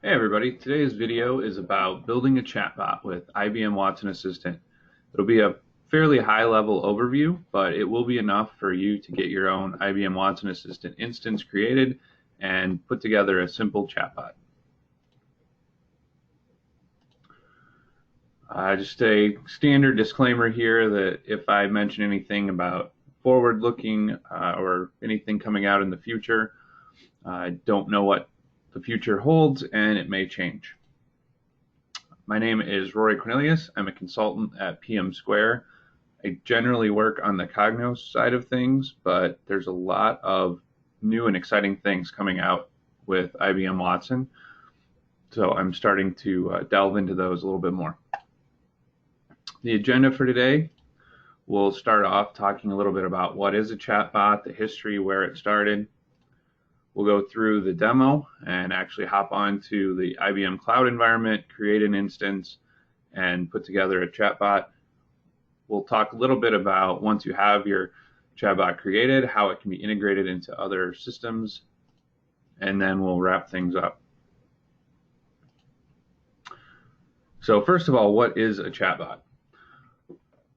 Hey everybody, today's video is about building a chatbot with IBM Watson Assistant. It'll be a fairly high-level overview, but it will be enough for you to get your own IBM Watson Assistant instance created and put together a simple chatbot. Just a standard disclaimer here that if I mention anything about forward-looking or anything coming out in the future, I don't know what the future holds, and it may change. My name is Rory Cornelius. I'm a consultant at PM Square. I generally work on the Cognos side of things, but there's a lot of new and exciting things coming out with IBM Watson, so I'm starting to delve into those a little bit more. The agenda for today, we'll start off talking a little bit about what is a chatbot, the history, where it started. We'll go through the demo and actually hop onto the IBM cloud environment, create an instance, and put together a chatbot. We'll talk a little bit about, once you have your chatbot created, how it can be integrated into other systems, and then we'll wrap things up. So first of all, what is a chatbot?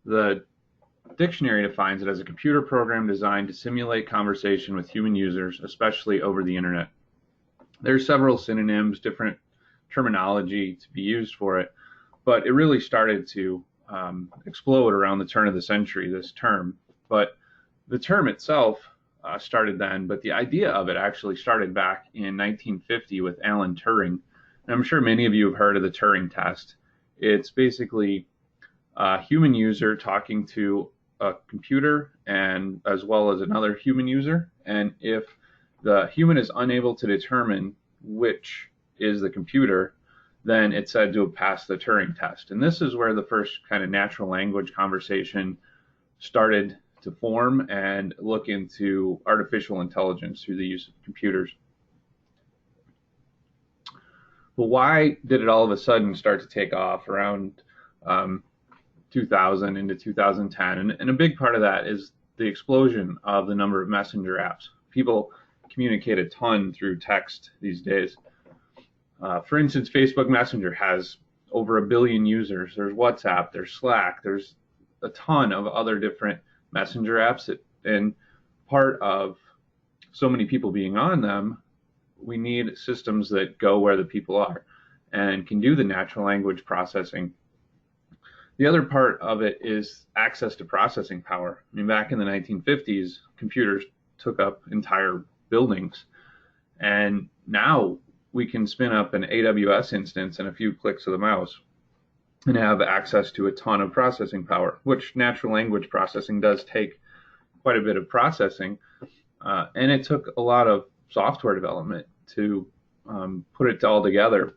The dictionary defines it as a computer program designed to simulate conversation with human users, especially over the internet. There's several synonyms, different terminology to be used for it, but it really started to explode around the turn of the century, this term. But the term itself started then, but the idea of it actually started back in 1950 with Alan Turing. And I'm sure many of you have heard of the Turing Test. It's basically a human user talking to a computer and as well as another human user, and if the human is unable to determine which is the computer, then it's said to have passed the Turing test. And this is where the first kind of natural language conversation started to form and look into artificial intelligence through the use of computers. But why did it all of a sudden start to take off around 2000 into 2010, and a big part of that is the explosion of the number of messenger apps. People communicate a ton through text these days. For instance, Facebook Messenger has over 1 billion users. There's WhatsApp, there's Slack, there's a ton of other different messenger apps, and part of so many people being on them, we need systems that go where the people are and can do the natural language processing. The other part of it is access to processing power. I mean, back in the 1950s, computers took up entire buildings, and now we can spin up an AWS instance in a few clicks of the mouse and have access to a ton of processing power, which natural language processing does take quite a bit of processing, and it took a lot of software development to put it all together.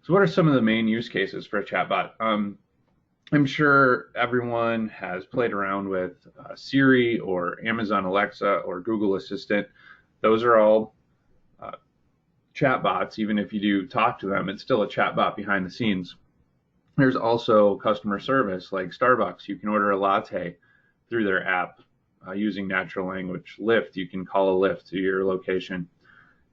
So what are some of the main use cases for a chatbot? I'm sure everyone has played around with Siri or Amazon Alexa or Google Assistant. Those are all chatbots. Even if you do talk to them, it's still a chatbot behind the scenes. There's also customer service like Starbucks. You can order a latte through their app using natural language. Lyft, you can call a Lyft to your location.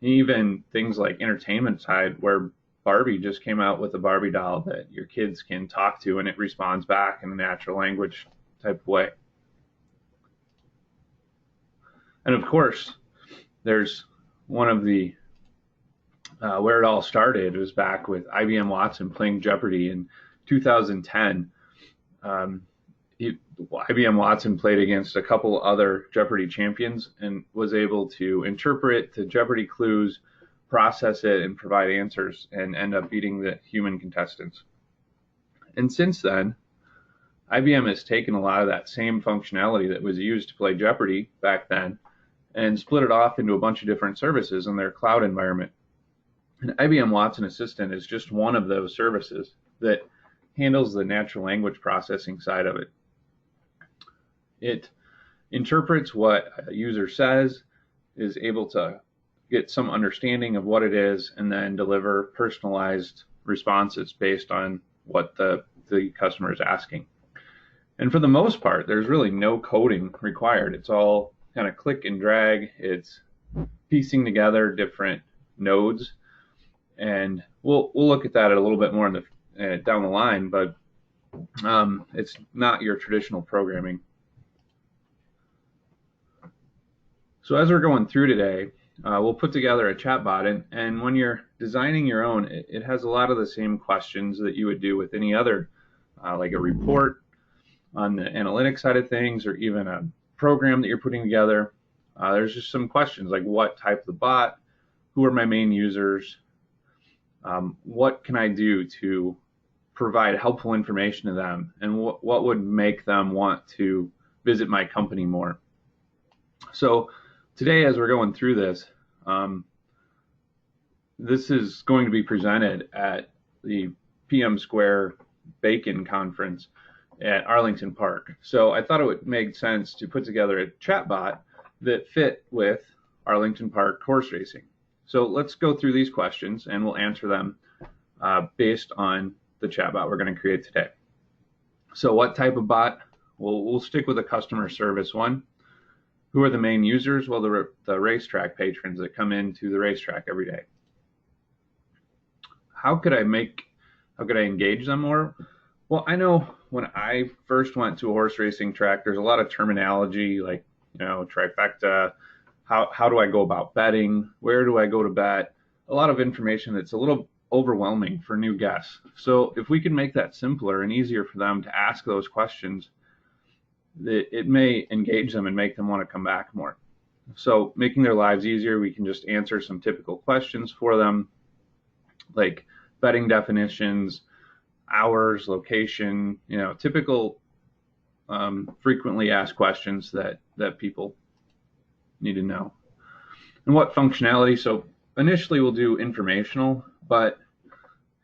And even things like entertainment side, where Barbie just came out with a Barbie doll that your kids can talk to, and it responds back in a natural language type of way. And of course, there's one of the where it all started was back with IBM Watson playing Jeopardy in 2010. IBM Watson played against a couple other Jeopardy champions and was able to interpret the Jeopardy clues, process it, and provide answers, and end up beating the human contestants. And since then, IBM has taken a lot of that same functionality that was used to play Jeopardy back then and split it off into a bunch of different services in their cloud environment. And IBM Watson Assistant is just one of those services that handles the natural language processing side of it. It interprets what a user says, is able to get some understanding of what it is, and then deliver personalized responses based on what the customer is asking. And for the most part, there's really no coding required. It's all kind of click and drag. It's piecing together different nodes, and we'll look at that a little bit more in the down the line. But it's not your traditional programming. So as we're going through today, we'll put together a chatbot, and when you're designing your own, it has a lot of the same questions that you would do with any other, like a report on the analytics side of things, or even a program that you're putting together. There's just some questions like what type of bot, who are my main users, what can I do to provide helpful information to them, and what would make them want to visit my company more. So today, as we're going through this, this is going to be presented at the PM Square BACon conference at Arlington Park. So I thought it would make sense to put together a chatbot that fit with Arlington Park horse racing. So let's go through these questions and we'll answer them based on the chatbot we're going to create today. So what type of bot? We'll stick with a customer service one. Who are the main users? Well, the racetrack patrons that come into the racetrack every day. How could I engage them more? Well, I know when I first went to a horse racing track, there's a lot of terminology like, trifecta. How do I go about betting? Where do I go to bet? A lot of information that's a little overwhelming for new guests. So if we can make that simpler and easier for them to ask those questions, it may engage them and make them want to come back more. So making their lives easier, we can just answer some typical questions for them, like betting definitions, hours, location, typical frequently asked questions that people need to know. And what functionality? So initially we'll do informational, but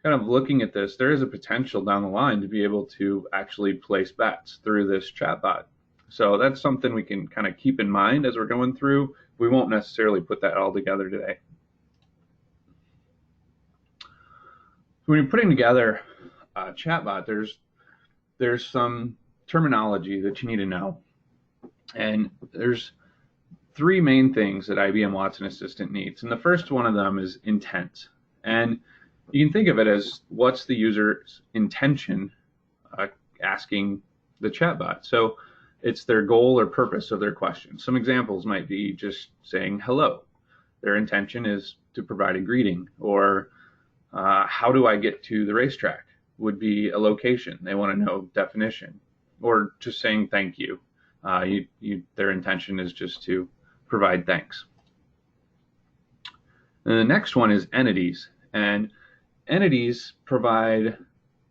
kind of looking at this, there is a potential down the line to be able to actually place bets through this chatbot. So that's something we can kind of keep in mind as we're going through. We won't necessarily put that all together today. When you're putting together a chatbot, there's some terminology that you need to know. And there's three main things that IBM Watson Assistant needs. And the first one of them is intent. And you can think of it as what's the user's intention asking the chatbot. So it's their goal or purpose of their question. Some examples might be just saying hello. Their intention is to provide a greeting, or how do I get to the racetrack would be a location. They want to know definition, or just saying thank you. Their intention is just to provide thanks. And the next one is entities. And entities provide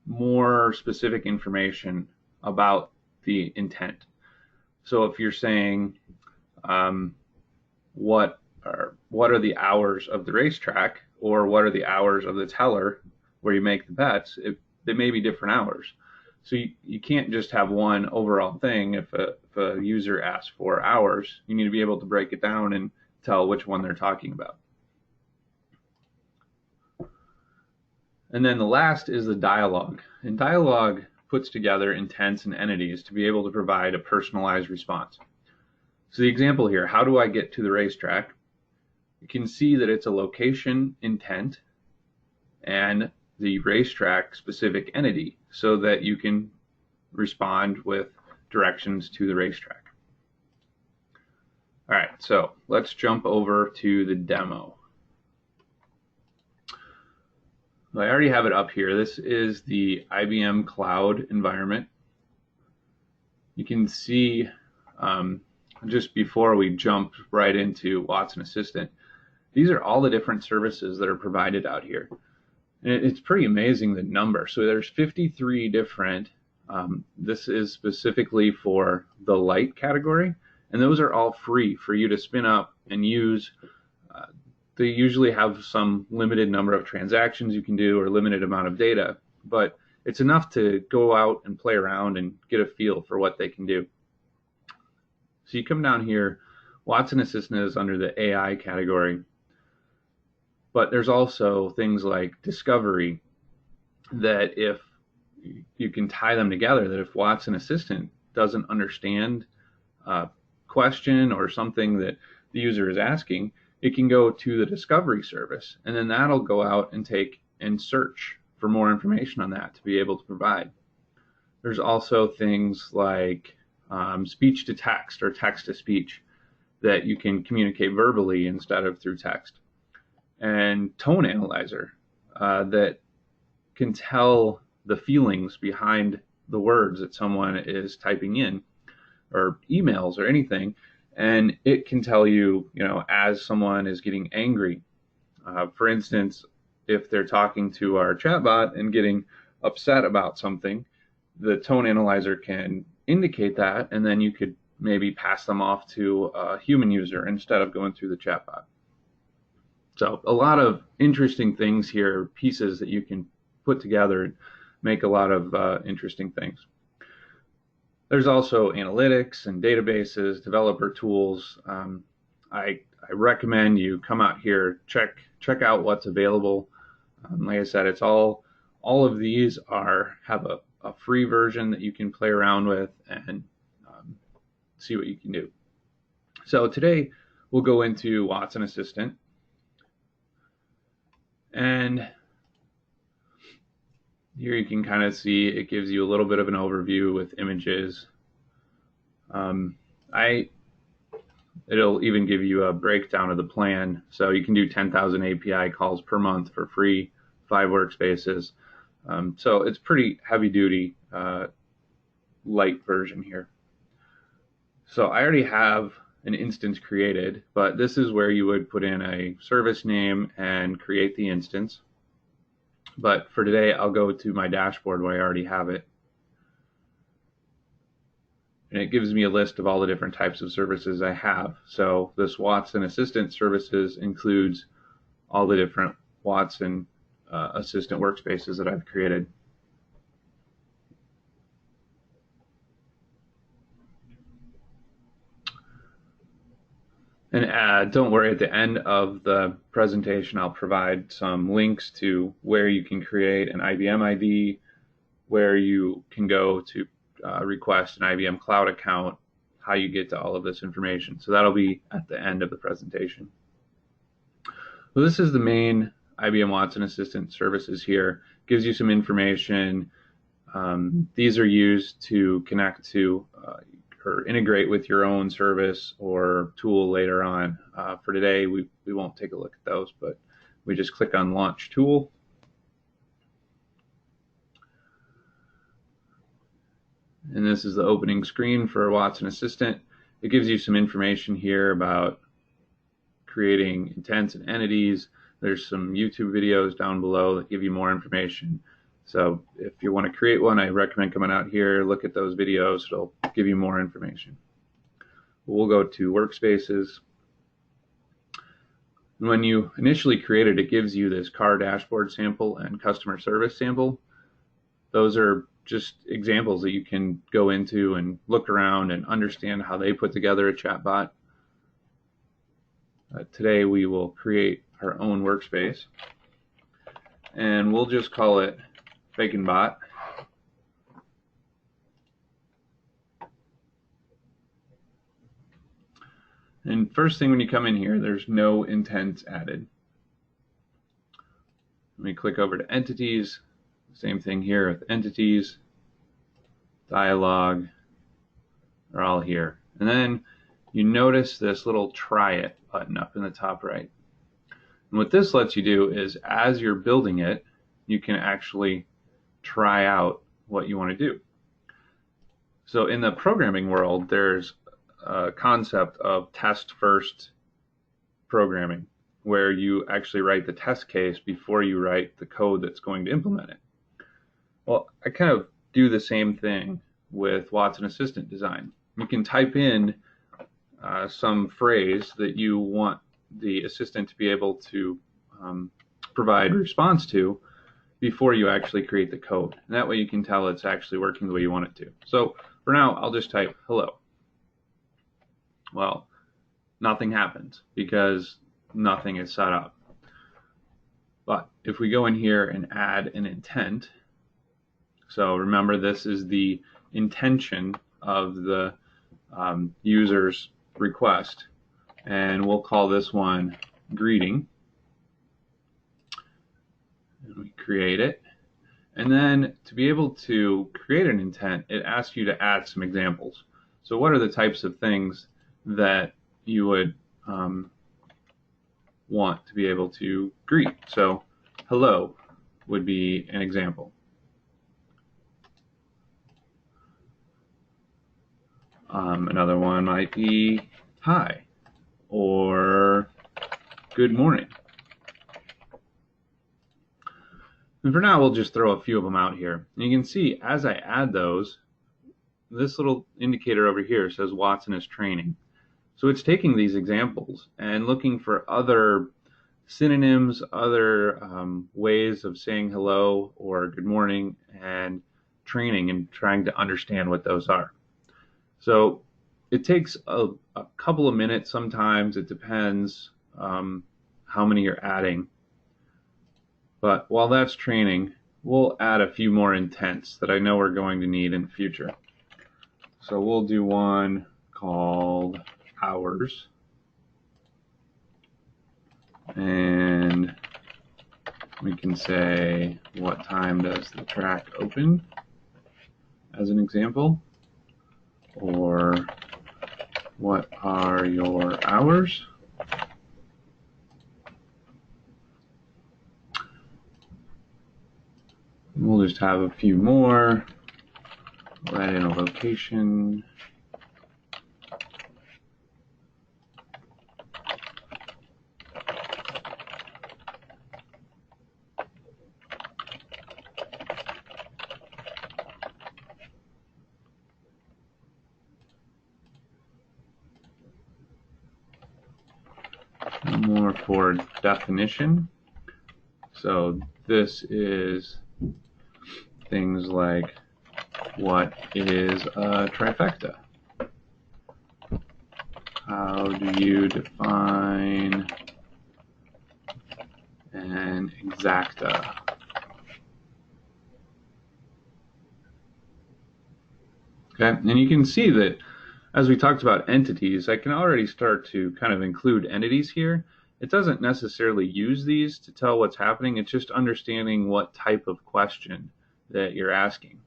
more specific information about the intent. So if you're saying what are the hours of the racetrack, or what are the hours of the teller where you make the bets, they may be different hours. So you can't just have one overall thing. If a user asks for hours, you need to be able to break it down and tell which one they're talking about. And then the last is the dialogue. And dialogue puts together intents and entities to be able to provide a personalized response. So the example here, how do I get to the racetrack? You can see that it's a location intent and the racetrack specific entity, so that you can respond with directions to the racetrack. All right, so let's jump over to the demo. I already have it up here. This is the IBM Cloud environment. You can see just before we jump right into Watson Assistant, these are all the different services that are provided out here. And it's pretty amazing the number. So there's 53 different, this is specifically for the light category, and those are all free for you to spin up and use. They usually have some limited number of transactions you can do, or limited amount of data, but it's enough to go out and play around and get a feel for what they can do. So you come down here, Watson Assistant is under the AI category, but there's also things like discovery, that if you can tie them together, that if Watson Assistant doesn't understand question or something that the user is asking, it can go to the discovery service, and then that'll go out and take and search for more information on that to be able to provide. There's also things like speech to text or text to speech that you can communicate verbally instead of through text, and tone analyzer that can tell the feelings behind the words that someone is typing in, or emails or anything, and it can tell you, as someone is getting angry. For instance, if they're talking to our chatbot and getting upset about something, the tone analyzer can indicate that, and then you could maybe pass them off to a human user instead of going through the chatbot. So a lot of interesting things here, pieces that you can put together and make a lot of interesting things. There's also analytics and databases, developer tools. I recommend you come out here, check out what's available. Like I said, it's all of these have a free version that you can play around with and see what you can do. So today we'll go into Watson Assistant, and here you can kind of see it gives you a little bit of an overview with images. It'll even give you a breakdown of the plan, so you can do 10,000 API calls per month for free, 5 workspaces. So it's pretty heavy duty, light version here. So I already have an instance created, but this is where you would put in a service name and create the instance. But for today, I'll go to my dashboard where I already have it. And it gives me a list of all the different types of services I have. So this Watson Assistant services includes all the different Watson Assistant workspaces that I've created. And don't worry, at the end of the presentation, I'll provide some links to where you can create an IBM ID, where you can go to request an IBM Cloud account, how you get to all of this information. So that'll be at the end of the presentation. So this is the main IBM Watson Assistant services here. Gives you some information. These are used to connect to or integrate with your own service or tool later on. For today, we won't take a look at those, but we just click on Launch Tool. And this is the opening screen for Watson Assistant. It gives you some information here about creating intents and entities. There's some YouTube videos down below that give you more information. So if you want to create one, I recommend coming out here, look at those videos. It'll give you more information. We'll go to Workspaces. When you initially create it, it gives you this car dashboard sample and customer service sample. Those are just examples that you can go into and look around and understand how they put together a chatbot. Today we will create our own workspace, and we'll just call it BAConBot. And first thing when you come in here, there's no intents added. Let me click over to Entities. Same thing here with Entities, Dialog are all here. And then you notice this little Try It button up in the top right. And what this lets you do is, as you're building it, you can actually try out what you want to do. So in the programming world, there's a concept of test first programming, where you actually write the test case before you write the code that's going to implement it. Well, I kind of do the same thing with Watson Assistant design. You can type in some phrase that you want the assistant to be able to provide response to before you actually create the code. And that way you can tell it's actually working the way you want it to. So for now, I'll just type hello. Well, nothing happens because nothing is set up. But if we go in here and add an intent, so remember, this is the intention of the user's request, and we'll call this one greeting. And we create it. And then to be able to create an intent, it asks you to add some examples. So what are the types of things that you would want to be able to greet? So hello would be an example. Another one might be hi or good morning. And for now, we'll just throw a few of them out here. And you can see as I add those, this little indicator over here says Watson is training. So it's taking these examples and looking for other synonyms, other ways of saying hello or good morning, and training and trying to understand what those are. So it takes a couple of minutes sometimes. It depends how many you're adding. But while that's training, we'll add a few more intents that I know we're going to need in the future. So we'll do one called hours. And we can say, what time does the track open, as an example? Or what are your hours? We'll just have a few more. We'll add in a location. More for definition. So this is things like, what is a trifecta? How do you define an exacta? Okay, and you can see that as we talked about entities, I can already start to kind of include entities here. It doesn't necessarily use these to tell what's happening. It's just understanding what type of question that you're asking.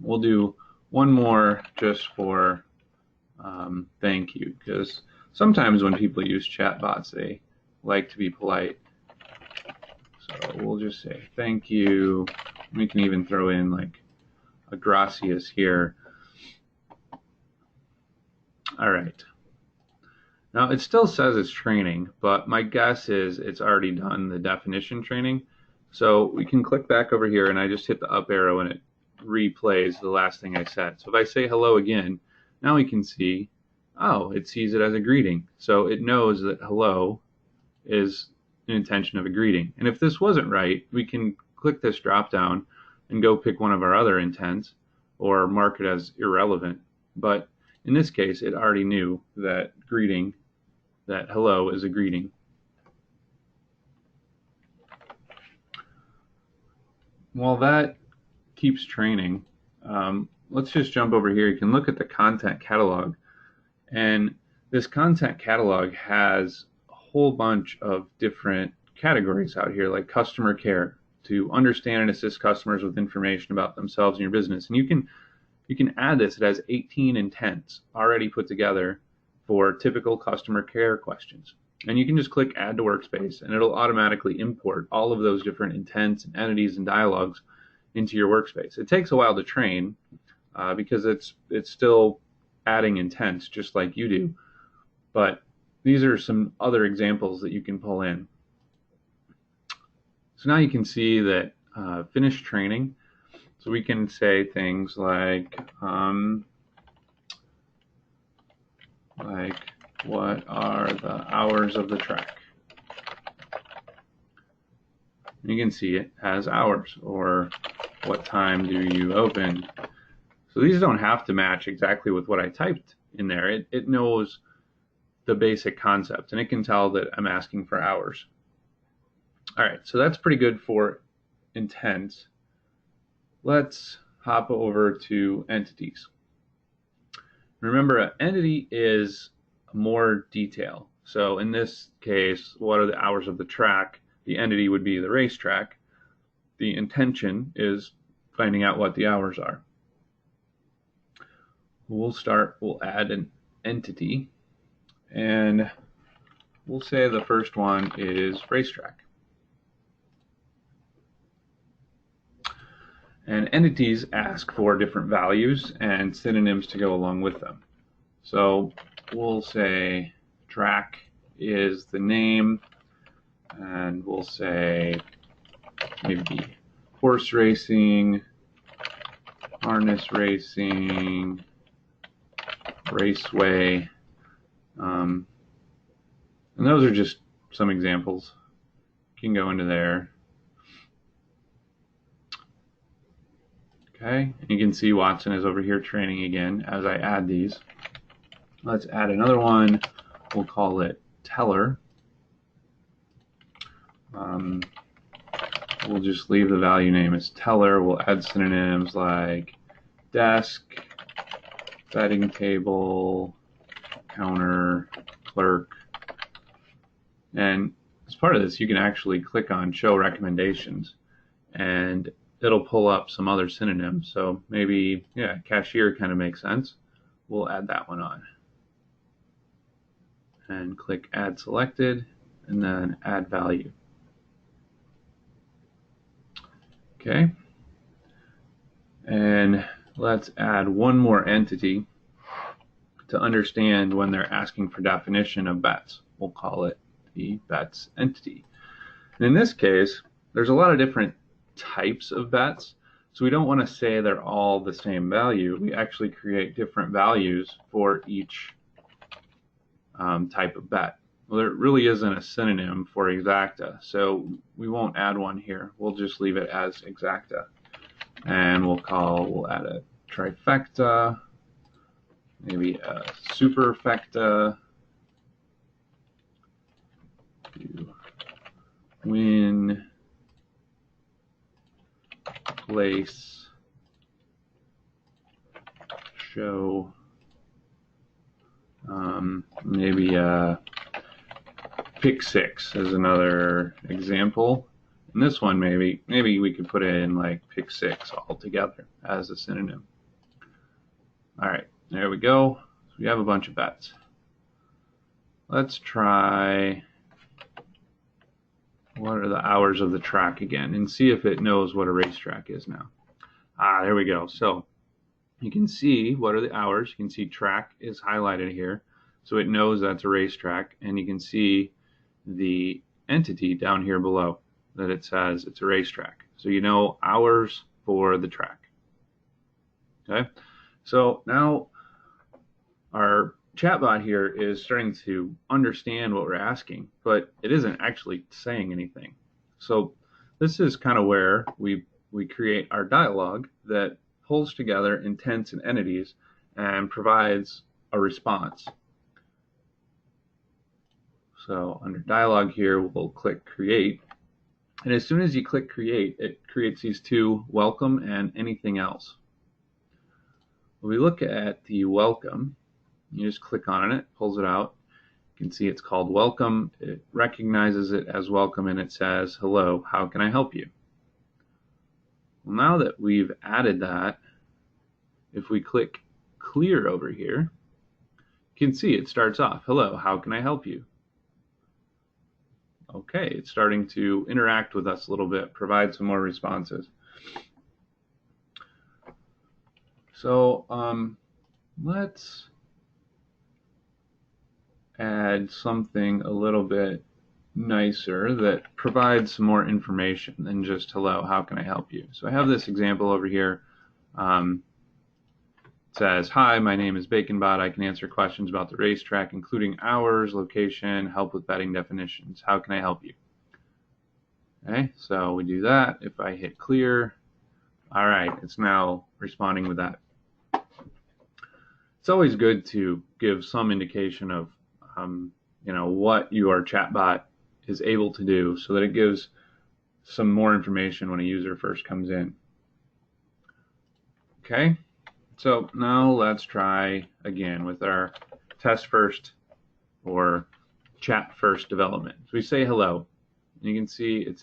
We'll do one more just for thank you, because sometimes when people use chatbots, they like to be polite. So we'll just say thank you. We can even throw in like a gracias here. All right. Now it still says it's training, but my guess is it's already done the definition training. So we can click back over here, and I just hit the up arrow and it replays the last thing I said. So if I say hello again, now we can see, oh, it sees it as a greeting. So it knows that hello is an intention of a greeting. And if this wasn't right, we can click this drop down and go pick one of our other intents or mark it as irrelevant. But in this case, it already knew that greeting, that hello is a greeting. While that keeps training, let's just jump over here. You can look at the content catalog. And this content catalog has a whole bunch of different categories out here, like customer care, to understand and assist customers with information about themselves and your business. And you can add this. It has 18 intents already put together for typical customer care questions. And you can just click add to workspace, and it'll automatically import all of those different intents and entities and dialogues into your workspace. It takes a while to train because it's still adding intents just like you do. But these are some other examples that you can pull in. So now you can see that finish training. So we can say things like what are the hours of the track? And you can see it has hours, or what time do you open? So these don't have to match exactly with what I typed in there. It knows the basic concept, and it can tell that I'm asking for hours. All right, so that's pretty good for intents. Let's hop over to entities. Remember, an entity is more detail. So in this case, what are the hours of the track? The entity would be the racetrack. The intention is finding out what the hours are. We'll add an entity, and we'll say the first one is racetrack. And entities ask for different values and synonyms to go along with them. So we'll say track is the name, and we'll say maybe horse racing, harness racing, raceway, and those are just some examples. You can go into there. Okay, and you can see Watson is over here training again as I add these. Let's add another one. We'll call it teller. We'll just leave the value name as teller. We'll add synonyms like desk, betting table, counter, clerk. And as part of this, you can actually click on show recommendations, and it'll pull up some other synonyms. So maybe, yeah, cashier kind of makes sense. We'll add that one on. And click add selected, and then add value. Okay. And let's add one more entity to understand when they're asking for definition of bets. We'll call it the bets entity. And in this case, there's a lot of different types of bets, so we don't want to say they're all the same value. We actually create different values for each type of bet. Well, there really isn't a synonym for exacta, so we won't add one here. We'll just leave it as exacta, and we'll add a trifecta, maybe a superfecta, win, place, show, maybe pick six is another example. And this one, maybe we could put in like pick six all together as a synonym. All right, there we go. So we have a bunch of bets. Let's try, what are the hours of the track again, and see if it knows what a racetrack is now. There we go. So you can see what are the hours. You can see track is highlighted here, so it knows that's a racetrack, and you can see the entity down here below that it says it's a racetrack. So you know hours for the track. Okay, so now our chatbot here is starting to understand what we're asking, but it isn't actually saying anything. So this is kind of where we create our dialogue that pulls together intents and entities and provides a response. So under dialogue here, we'll click create. And as soon as you click create, it creates these two, welcome and anything else. When we look at the welcome, you just click on it, pulls it out. You can see it's called welcome. It recognizes it as welcome, and it says, hello, how can I help you? Well, now that we've added that, if we click clear over here, you can see it starts off, hello, how can I help you? Okay, it's starting to interact with us a little bit, provide some more responses. So let's add something a little bit nicer that provides some more information than just hello, how can I help you? So I have this example over here. It says, hi, my name is BAConBot. I can answer questions about the racetrack, including hours, location, help with betting definitions. How can I help you? Okay, so we do that. If I hit clear, all right, it's now responding with that. It's always good to give some indication of what your chatbot is able to do, so that it gives some more information when a user first comes in. Okay, So now let's try again with our test first or chat first development. So we say hello. You can see it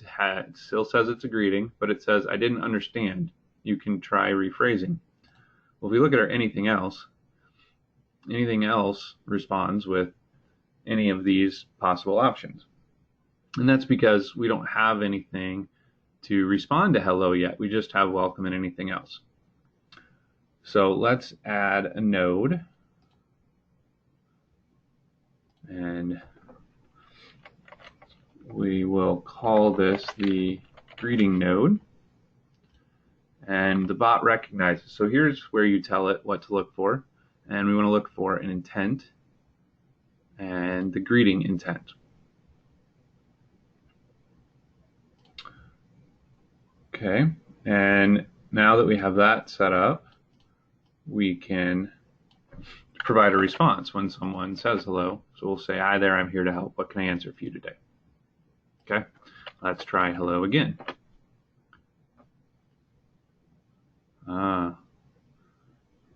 still says it's a greeting, but it says, I didn't understand. You can try rephrasing. Well, if we look at our anything else responds with any of these possible options. And that's because we don't have anything to respond to hello yet. We just have welcome and anything else. So let's add a node. And we will call this the greeting node. And the bot recognizes. So here's where you tell it what to look for. And we want to look for an intent and the greeting intent. Okay, and now that we have that set up, we can provide a response when someone says hello. So we'll say, hi there, I'm here to help. What can I answer for you today? Okay, let's try hello again.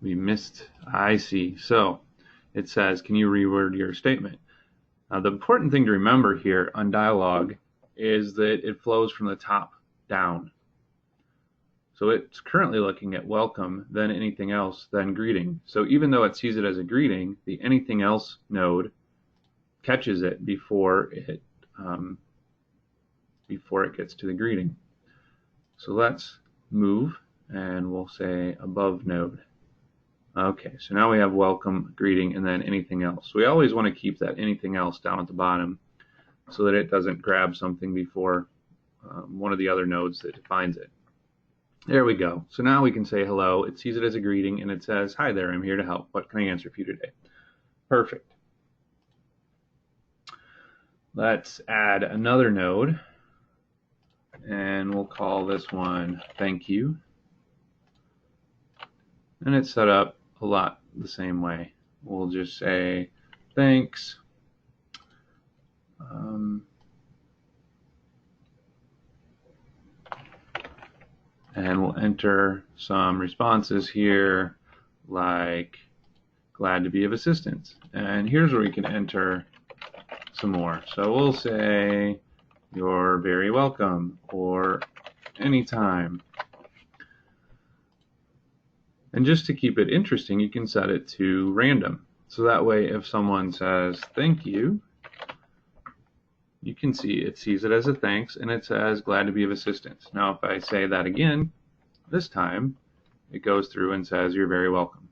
We missed, I see. So it says, can you reword your statement? The important thing to remember here on dialogue is that it flows from the top down. So it's currently looking at welcome, then anything else, then greeting. So even though it sees it as a greeting, the anything else node catches it before it gets to the greeting. So let's move and we'll say above node. Okay, so now we have welcome, greeting, and then anything else. We always want to keep that anything else down at the bottom so that it doesn't grab something before one of the other nodes that defines it. There we go. So now we can say hello. It sees it as a greeting and it says, hi there, I'm here to help. What can I answer for you today? Perfect. Let's add another node and we'll call this one thank you. And it's set up a lot the same way. We'll just say thanks. And we'll enter some responses here like glad to be of assistance. And here's where we can enter some more. So we'll say you're very welcome or anytime. And just to keep it interesting, you can set it to random. So that way if someone says thank you, you can see it sees it as a thanks and it says glad to be of assistance. Now if I say that again, this time it goes through and says you're very welcome.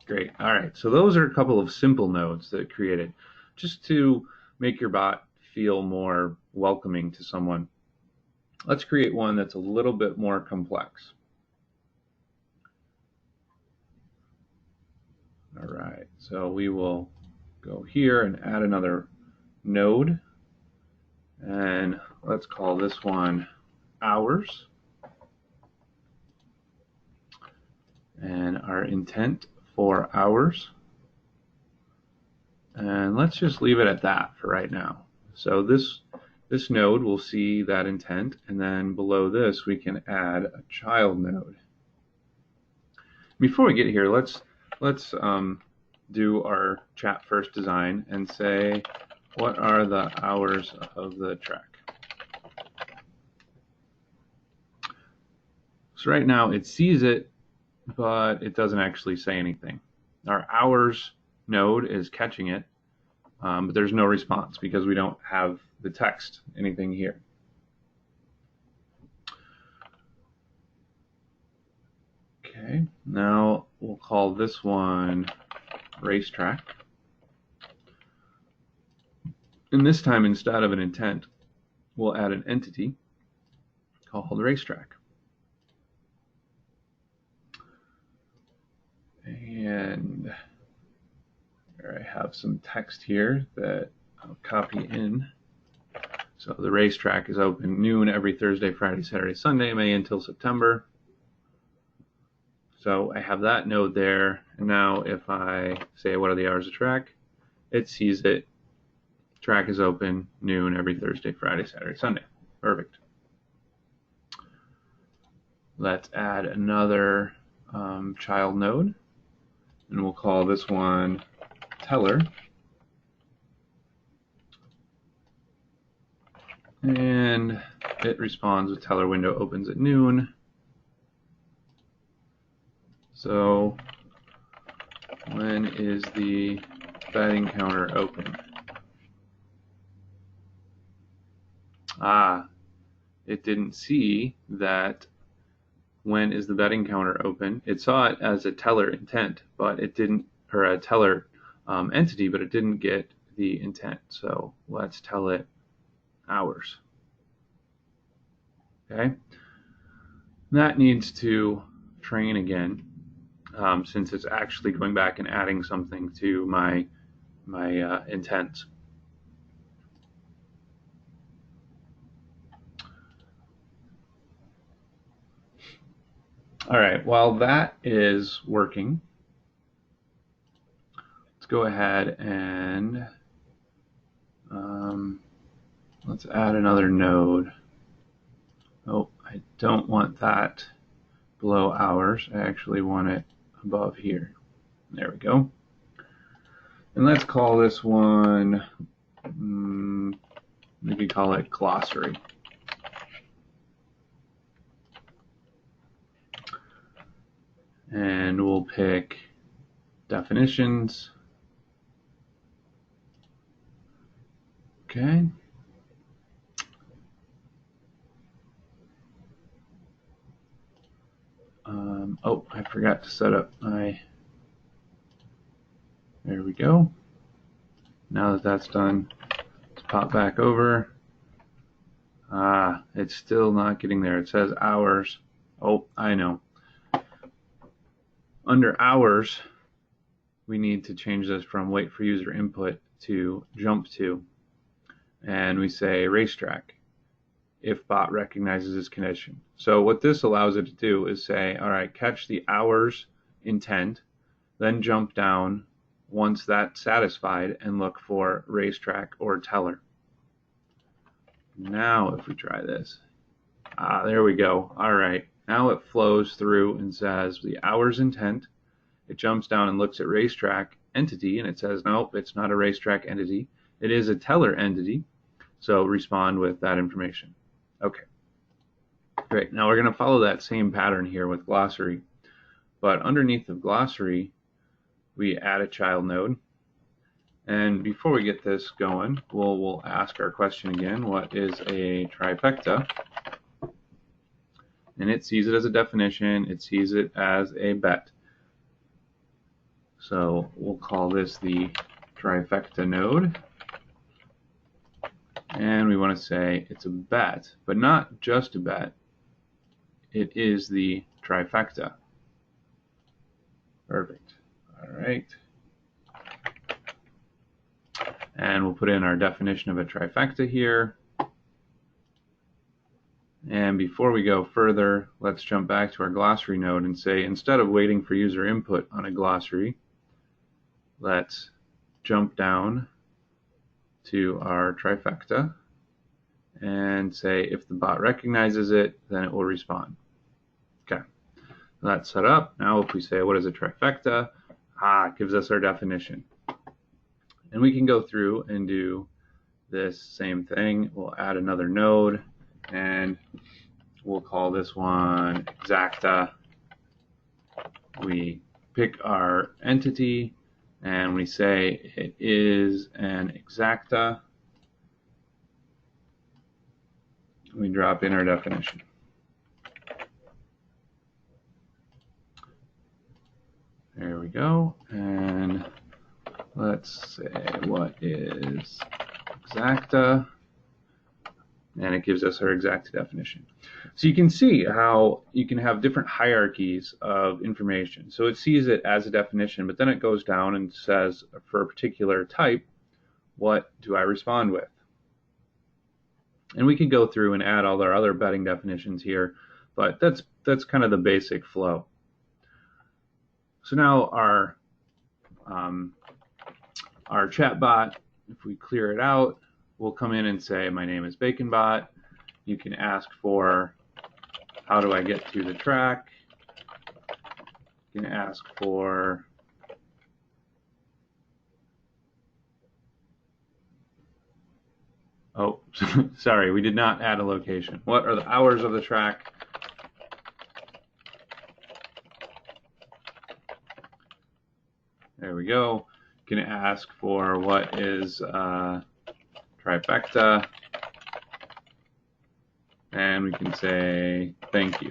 Great. All right, so those are a couple of simple nodes that it created just to make your bot feel more welcoming to someone. Let's create one that's a little bit more complex. All right, so we will go here and add another node, and let's call this one hours, and our intent for hours, and let's just leave it at that for right now. So this node will see that intent, and then below this we can add a child node. Before we get here, let's do our chat first design and say, what are the hours of the track? So right now it sees it, but it doesn't actually say anything. Our hours node is catching it, but there's no response because we don't have the text, anything here. Okay, now we'll call this one racetrack. And this time, instead of an intent, we'll add an entity called racetrack. And I have some text here that I'll copy in. So the racetrack is open noon every Thursday, Friday, Saturday, Sunday, May until September. So I have that node there. And now if I say what are the hours of track, it sees it. Track is open noon every Thursday, Friday, Saturday, Sunday. Perfect. let's add another child node, and we'll call this one teller. And it responds with teller window opens at noon. So when is the betting counter open? It didn't see that when is the betting counter open. It saw it as a teller intent, but it didn't, or a teller entity, but it didn't get the intent. So let's tell it hours. Okay, that needs to train again, since it's actually going back and adding something to my intents. All right, while that is working, let's go ahead and let's add another node. Oh, I don't want that below hours. I actually want it above here. There we go. And let's call this one, we could call it glossary. And we'll pick definitions. Okay. Oh, I forgot to set up my, there we go. Now that that's done, let's pop back over. It's still not getting there. It says hours. Oh, I know. Under hours, we need to change this from wait for user input to jump to. And we say racetrack if bot recognizes this condition. So what this allows it to do is say, all right, catch the hours intent, then jump down once that's satisfied and look for racetrack or teller. Now if we try this, there we go. All right, now it flows through and says the hours intent. It jumps down and looks at racetrack entity, and it says, nope, it's not a racetrack entity. It is a teller entity, so respond with that information. Okay, great. Now we're going to follow that same pattern here with glossary, but underneath the glossary, we add a child node. And before we get this going, we'll ask our question again. What is a trifecta? And it sees it as a definition. It sees it as a bet. So we'll call this the trifecta node. And we want to say it's a bet, but not just a bet. It is the trifecta. Perfect. All right. And we'll put in our definition of a trifecta here. And before we go further, let's jump back to our glossary node and say, instead of waiting for user input on a glossary, let's jump down to our trifecta and say if the bot recognizes it, then it will respond. Okay, that's set up. Now if we say what is a trifecta, it gives us our definition. And we can go through and do this same thing. We'll add another node and we'll call this one exacta. We pick our entity and we say it is an exacta. We drop in our definition. There we go. And let's say what is exacta. And it gives us our exacta definition. So you can see how you can have different hierarchies of information. So it sees it as a definition, but then it goes down and says for a particular type, what do I respond with? And we could go through and add all our other betting definitions here, but that's kind of the basic flow. So now our chatbot, if we clear it out, we'll come in and say, my name is BAConBot. You can ask for how do I get to the track? You can ask for oh, sorry, we did not add a location. What are the hours of the track? There we go. You can ask for what is trifecta, and we can say thank you.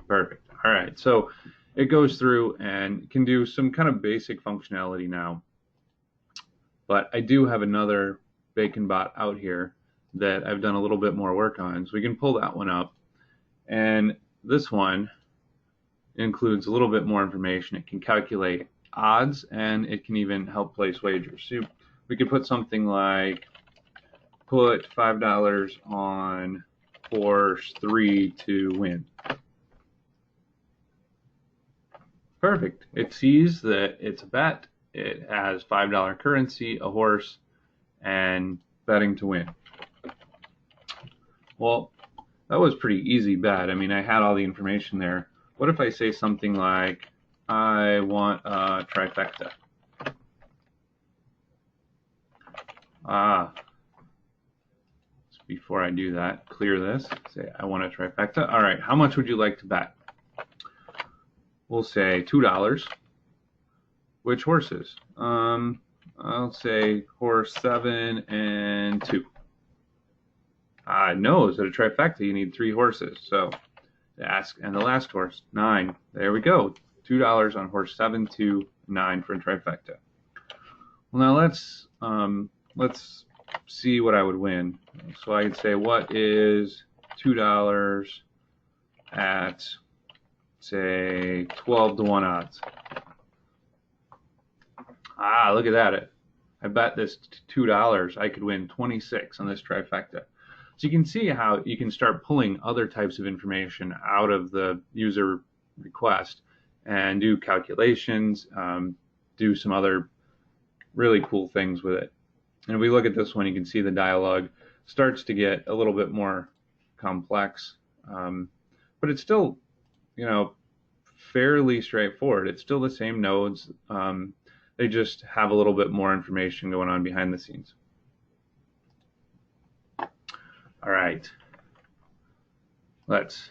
Perfect. All right, so it goes through and can do some kind of basic functionality now. But I do have another BAConBot out here that I've done a little bit more work on, so we can pull that one up. And this one includes a little bit more information. It can calculate odds, and it can even help place wagers. So we could put something like, put $5 on horse 3 to win. Perfect. It sees that it's a bet. It has $5 currency, a horse, and betting to win. Well, that was pretty easy bet. I mean, I had all the information there. What if I say something like, I want a trifecta? Before I do that, clear this. Say, I want a trifecta. All right, how much would you like to bet? We'll say $2. Which horses? I'll say horse 7 and 2. No, is it a trifecta? You need 3 horses. So ask, and the last horse, 9. There we go. $2 on horse 7, 2, 9 for a trifecta. Well, now let's see what I would win. So I could say, what is $2 at, say, 12-to-1 odds? Look at that. I bet this $2 I could win 26 on this trifecta. So you can see how you can start pulling other types of information out of the user request and do calculations, do some other really cool things with it. And if we look at this one, you can see the dialogue starts to get a little bit more complex, but it's still, fairly straightforward. It's still the same nodes. They just have a little bit more information going on behind the scenes. All right, let's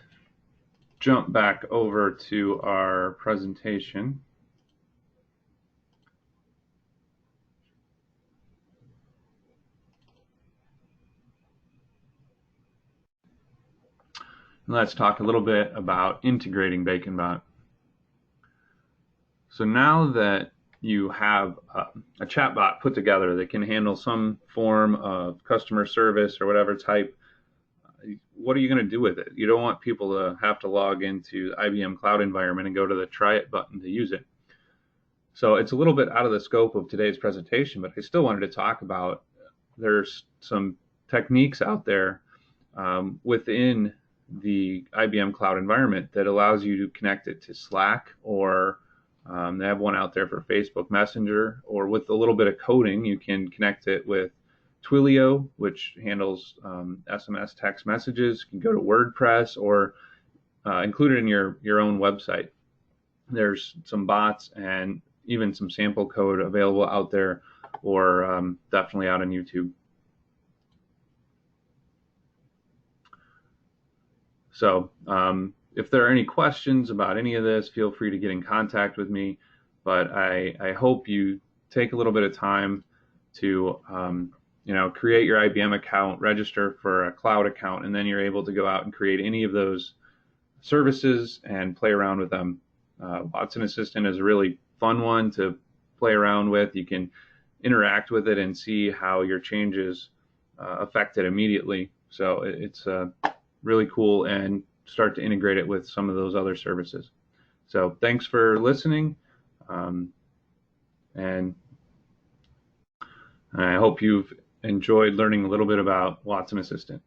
jump back over to our presentation. And let's talk a little bit about integrating BAConBot. So now that you have a chatbot put together that can handle some form of customer service or whatever type, what are you going to do with it? You don't want people to have to log into the IBM cloud environment and go to the try it button to use it. So it's a little bit out of the scope of today's presentation, but I still wanted to talk about, there's some techniques out there within the IBM cloud environment that allows you to connect it to Slack, or they have one out there for Facebook Messenger, or with a little bit of coding, you can connect it with Twilio, which handles SMS text messages. You can go to WordPress or include it in your own website. There's some bots and even some sample code available out there, or definitely out on YouTube. So if there are any questions about any of this, feel free to get in contact with me. But I hope you take a little bit of time to create your IBM account, register for a cloud account, and then you're able to go out and create any of those services and play around with them. Watson Assistant is a really fun one to play around with. You can interact with it and see how your changes affect it immediately. So it's really cool, and start to integrate it with some of those other services. So thanks for listening, and I hope you've enjoyed learning a little bit about Watson Assistant.